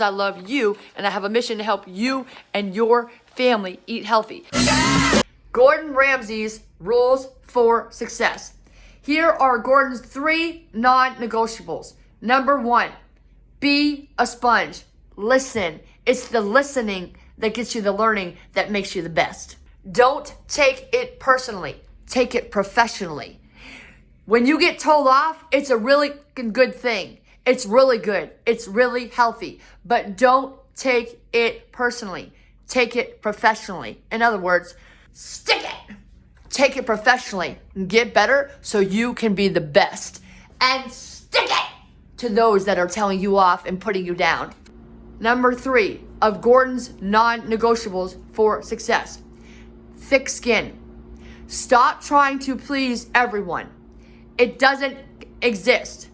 I love you, and I have a mission to help you and your family eat healthy. Gordon Ramsay's rules for success. Here are Gordon's 3 non-negotiables. Number 1, be a sponge. Listen. It's the listening that gets you the learning that makes you the best. Don't take it personally. Take it professionally. When you get told off, it's a really good thing. It's really good. It's really healthy. But don't take it personally. Take it professionally. In other words, stick it. Take it professionally and get better so you can be the best. And stick it to those that are telling you off and putting you down. Number 3 of Gordon's non-negotiables for success. Thick skin. Stop trying to please everyone. It doesn't exist.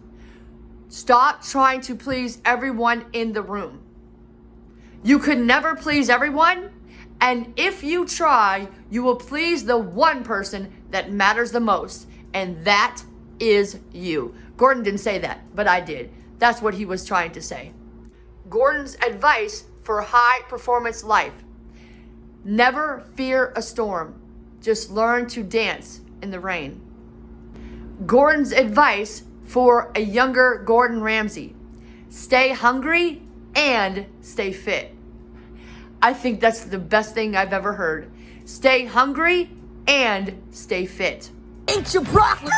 Stop trying to please everyone in the room. You could never please everyone, and if you try, you will please the one person that matters the most, and that is you. Gordon didn't say that, but I did. That's what he was trying to say. Gordon's advice for high performance life. Never fear a storm. Just learn to dance in the rain. Gordon's advice for a younger Gordon Ramsay. Stay hungry and stay fit. I think that's the best thing I've ever heard. Stay hungry and stay fit. Eat your broccoli.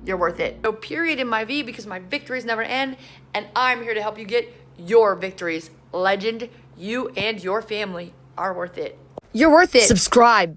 You're worth it. No period in my V because my victories never end, and I'm here to help you get your victories. Legend, you and your family are worth it. You're worth it. Subscribe.